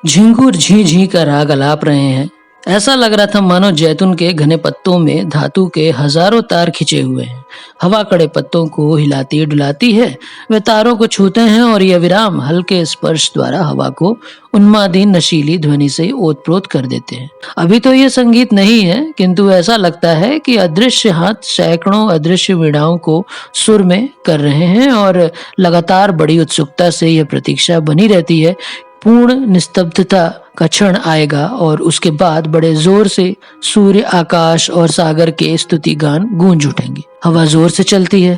झिंगुर झी झी का राग अलाप रहे हैं। ऐसा लग रहा था मानो जैतून के घने पत्तों में धातु के हजारों तार खिंचे हुए हैं। हवा कड़े पत्तों को हिलाती डुलाती है, वे तारों को छूते हैं और ये विराम हल्के स्पर्श द्वारा हवा को उन्मादी नशीली ध्वनि से ओतप्रोत कर देते हैं। अभी तो ये संगीत नहीं है, किंतु ऐसा लगता है कि अदृश्य हाथ सैकड़ों अदृश्य वीणाओं को सुर में कर रहे हैं और लगातार बड़ी उत्सुकता से यह प्रतीक्षा बनी रहती है। पूर्ण निस्तब्धता का क्षण आएगा और उसके बाद बड़े जोर से सूर्य, आकाश और सागर के स्तुति गान गूंज उठेंगे। हवा जोर से चलती है,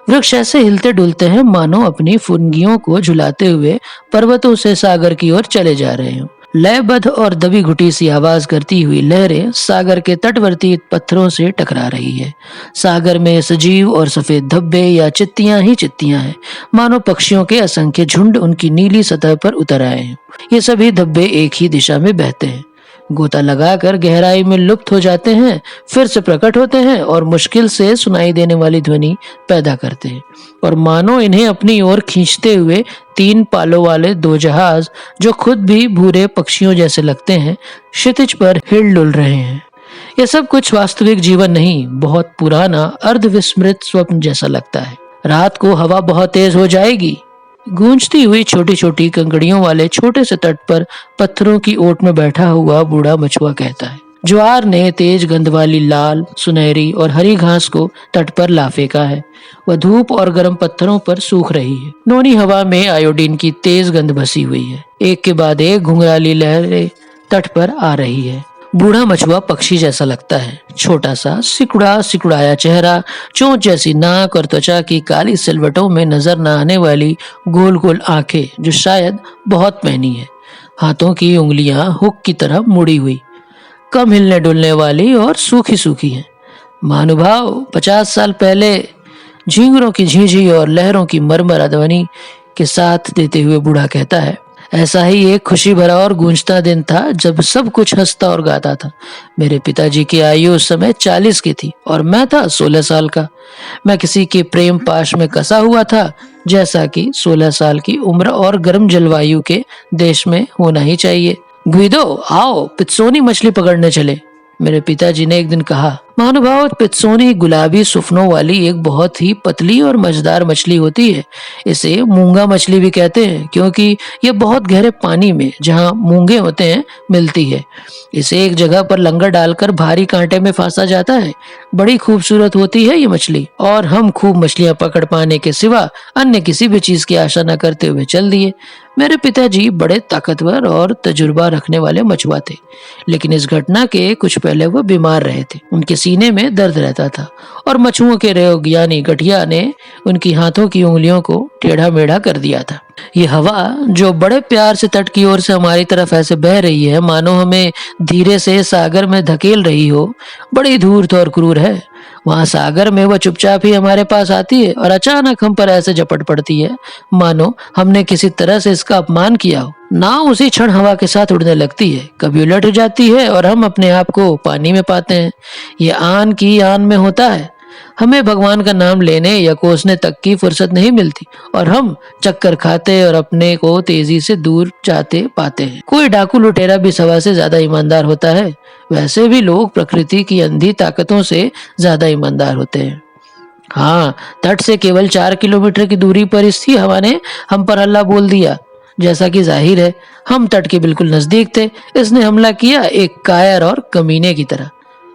वृक्ष ऐसे हिलते डुलते हैं मानो अपनी फुनगियों को झुलाते हुए पर्वतों से सागर की ओर चले जा रहे हों। लयबद्ध और दबी घुटी सी आवाज करती हुई लहरें सागर के तटवर्ती पत्थरों से टकरा रही है। सागर में सजीव और सफेद धब्बे या चित्तियां ही चित्तियां हैं, मानो पक्षियों के असंख्य झुंड उनकी नीली सतह पर उतर आए हैं। ये सभी धब्बे एक ही दिशा में बहते हैं, गोता लगाकर गहराई में लुप्त हो जाते हैं, फिर से प्रकट होते हैं और मुश्किल से सुनाई देने वाली ध्वनि पैदा करते हैं। और मानो इन्हें अपनी ओर खींचते हुए तीन पालों वाले दो जहाज, जो खुद भी भूरे पक्षियों जैसे लगते हैं, क्षितिज पर हिल डुल रहे हैं। यह सब कुछ वास्तविक जीवन नहीं, बहुत पुराना अर्ध विस्मृत स्वप्न जैसा लगता है। रात को हवा बहुत तेज हो जाएगी। गूंजती हुई छोटी छोटी कंकड़ियों वाले छोटे से तट पर पत्थरों की ओट में बैठा हुआ बूढ़ा मछुआ कहता है। ज्वार ने तेज गंध वाली लाल, सुनहरी और हरी घास को तट पर ला फेंका है। वह धूप और गर्म पत्थरों पर सूख रही है। नौनी हवा में आयोडीन की तेज गंध बसी हुई है। एक के बाद एक घुंघराली लहरें तट पर आ रही है। बूढ़ा मछुआ पक्षी जैसा लगता है, छोटा सा सिकुड़ा सिकुड़ाया चेहरा, चोंच जैसी नाक और त्वचा की काली सिलवटों में नजर न आने वाली गोल गोल आंखें जो शायद बहुत पैनी है। हाथों की उंगलियां हुक की तरह मुड़ी हुई, कम हिलने डुलने वाली और सूखी सूखी हैं। महानुभाव, 50 साल पहले झींगुरों की झींझी और लहरों की मरमरा ध्वनि के साथ देते हुए बूढ़ा कहता है, ऐसा ही एक खुशी भरा और गूंजता दिन था जब सब कुछ हंसता और गाता था। मेरे पिताजी की आयु उस समय 40 की थी और मैं था 16 साल का। मैं किसी के प्रेम पाश में कसा हुआ था, जैसा कि 16 साल की उम्र और गर्म जलवायु के देश में होना ही चाहिए। ग्विदो, आओ पित्सोनी मछली पकड़ने चले, मेरे पिताजी ने एक दिन कहा। महानुभाव, पित्सोनी गुलाबी सुफनों वाली एक बहुत ही पतली और मजेदार मछली होती है। इसे मूंगा मछली भी कहते हैं, क्योंकि यह बहुत गहरे पानी में, जहाँ मूंगे होते हैं, मिलती है। इसे एक जगह पर लंगर डालकर भारी कांटे में फांसा जाता है। बड़ी खूबसूरत होती है ये मछली, और हम खूब मछलियां पकड़ पाने के सिवा अन्य किसी भी चीज की आशा न करते हुए चल दिए। मेरे पिताजी बड़े ताकतवर और तजुर्बा रखने वाले मछुआ थे, लेकिन इस घटना के कुछ पहले वह बीमार रहे थे। उनके सीने में दर्द रहता था और मछुओं के रोग यानी गठिया ने उनकी हाथों की उंगलियों को टेढ़ा मेढ़ा कर दिया था। ये हवा जो बड़े प्यार से तट की ओर से हमारी तरफ ऐसे बह रही है, मानो हमें धीरे से सागर में धकेल रही हो, बड़ी धूर्त और क्रूर है। वहां सागर में वह चुपचाप ही हमारे पास आती है और अचानक हम पर ऐसे झपट पड़ती है मानो हमने किसी तरह से इसका अपमान किया हो। नाव उसी क्षण हवा के साथ उड़ने लगती है, कभी उलट जाती है और हम अपने आप को पानी में पाते हैं। ये आन की आन में होता है। हमें भगवान का नाम लेने या कोसने तक की फुर्सत नहीं मिलती और हम चक्कर खाते और अपने को तेजी से दूर जाते पाते हैं। कोई डाकू लुटेरा भी सवा से ज्यादा ईमानदार होता है। वैसे भी लोग प्रकृति की अंधी ताकतों से ज्यादा ईमानदार होते हैं। हाँ, तट से केवल 4 किलोमीटर की दूरी पर इसी हवा ने हम पर हल्ला बोल दिया। जैसा कि जाहिर है, हम तट के बिल्कुल नजदीक थे। इसने हमला किया एक कायर और कमीने की तरह।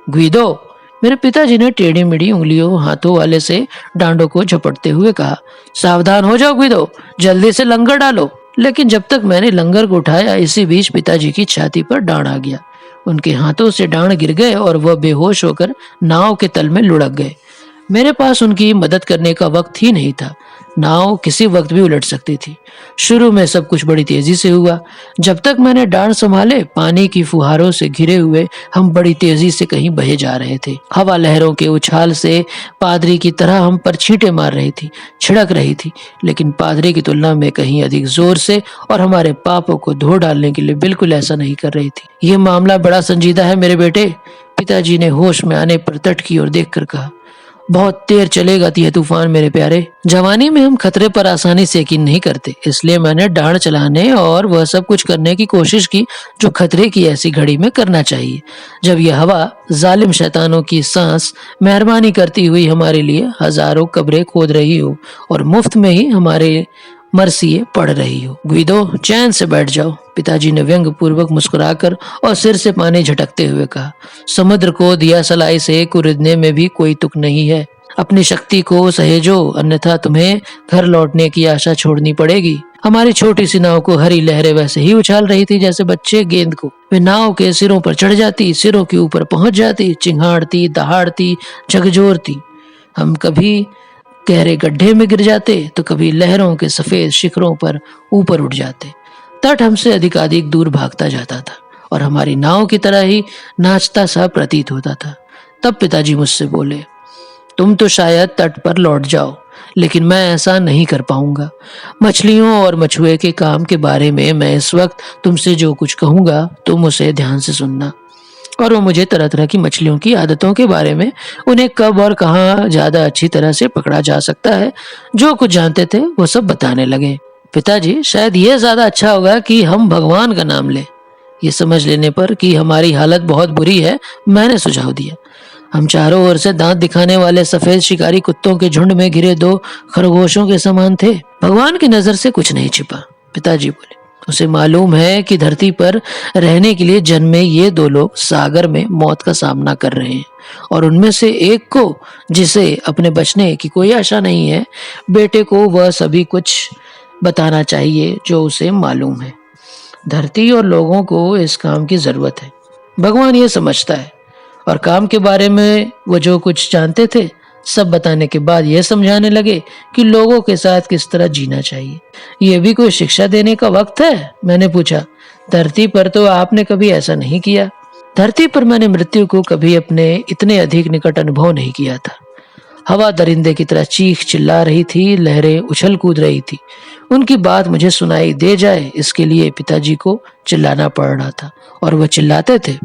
ग्विदो, मेरे पिताजी ने टेढ़ी मेढ़ी उंगलियों हाथों वाले से डांडों को झपटते हुए कहा। सावधान हो जाओ ग्विदो, जल्दी से लंगर डालो। लेकिन जब तक मैंने लंगर को उठाया, इसी बीच पिताजी की छाती पर डांड आ गया। उनके हाथों से डांड गिर गए और वह बेहोश होकर नाव के तल में लुढ़क गए। मेरे पास उनकी मदद करने का वक्त ही नहीं था। नाव किसी वक्त भी उलट सकती थी। शुरू में सब कुछ बड़ी तेजी से हुआ। जब तक मैंने डांड संभाले, पानी की फुहारों से घिरे हुए हम बड़ी तेजी से कहीं बहे जा रहे थे। हवा लहरों के उछाल से पादरी की तरह हम पर छींटे मार रही थी, छिड़क रही थी, लेकिन पादरी की तुलना में कहीं अधिक जोर से और हमारे पापों को धो डालने के लिए बिल्कुल ऐसा नहीं कर रही थी। यह मामला बड़ा संजीदा है मेरे बेटे, पिताजी ने होश में आने पर तट की ओर देखकर कहा। बहुत देर चलेगा यह तूफान मेरे प्यारे। जवानी में हम खतरे पर आसानी से यकीन नहीं करते, इसलिए मैंने डांड चलाने और वह सब कुछ करने की कोशिश की जो खतरे की ऐसी घड़ी में करना चाहिए। जब यह हवा जालिम शैतानों की सांस मेहरबानी करती हुई हमारे लिए हजारों कब्रें खोद रही हो और मुफ्त में ही हमारे मरसिए पढ़ रही हो। गुइदो, चैन से बैठ जाओ, पिताजी ने व्यंग पूर्वक मुस्कुराकर और सिर से पानी झटकते हुए कहा। समुद्र को दिया सलाई से कुरिदने में भी कोई तुक नहीं है। अपनी शक्ति को सहेजो, अन्यथा तुम्हें घर लौटने की आशा छोड़नी पड़ेगी। हमारी छोटी सी नाव को हरी लहरें वैसे ही उछाल रही थी जैसे बच्चे गेंद को। वे नाव के सिरों पर चढ़ जाती, सिरों के ऊपर पहुंच जाती, चिंगाड़ती, दहाड़ती, झकझोरती। हम कभी गहरे गड्ढे में गिर जाते तो कभी लहरों के सफेद शिखरों पर ऊपर उठ जाते। तट हमसे अधिकाधिक दूर भागता जाता था और हमारी नाव की तरह ही नाचता सा प्रतीत होता था। तब पिताजी मुझसे बोले, तुम तो शायद तट पर लौट जाओ, लेकिन मैं ऐसा नहीं कर पाऊंगा। मछलियों और मछुए के काम के बारे में मैं इस वक्त तुमसे जो कुछ कहूंगा तुम उसे ध्यान से सुनना। और वो मुझे तरह तरह की मछलियों की आदतों के बारे में, उन्हें कब और कहाँ ज्यादा अच्छी तरह से पकड़ा जा सकता है, जो कुछ जानते थे वो सब बताने लगे। पिताजी, शायद ये ज्यादा अच्छा होगा कि हम भगवान का नाम लें। ये समझ लेने पर कि हमारी हालत बहुत बुरी है, मैंने सुझाव दिया। हम चारों ओर से दांत दिखाने वाले सफेद शिकारी कुत्तों के झुंड में घिरे दो खरगोशों के समान थे। भगवान की नजर से कुछ नहीं छिपा, पिताजी बोले। उसे मालूम है कि धरती पर रहने के लिए जन्मे ये दो लोग सागर में मौत का सामना कर रहे हैं, और उनमें से एक को, जिसे अपने बचने की कोई आशा नहीं है, बेटे को वह सभी कुछ बताना चाहिए जो उसे मालूम है। धरती और लोगों को इस काम की जरूरत है। भगवान ये समझता है, और काम के बारे में वो जो कुछ जानते थे सब बताने के बाद यह समझाने लगे कि लोगों के साथ किस तरह जीना चाहिए। ये भी कोई शिक्षा देने का वक्त है? मैंने पूछा। धरती पर तो आपने कभी ऐसा नहीं किया। धरती पर मैंने मृत्यु को कभी अपने इतने अधिक निकट अनुभव नहीं किया था। हवा दरिंदे की तरह चीख चिल्ला रही थी, लहरें उछल कूद रही थी। उनकी बात मुझे सुनाई दे जाए इसके लिए पिताजी को चिल्लाना पड़ रहा था, और वह चिल्लाते थे।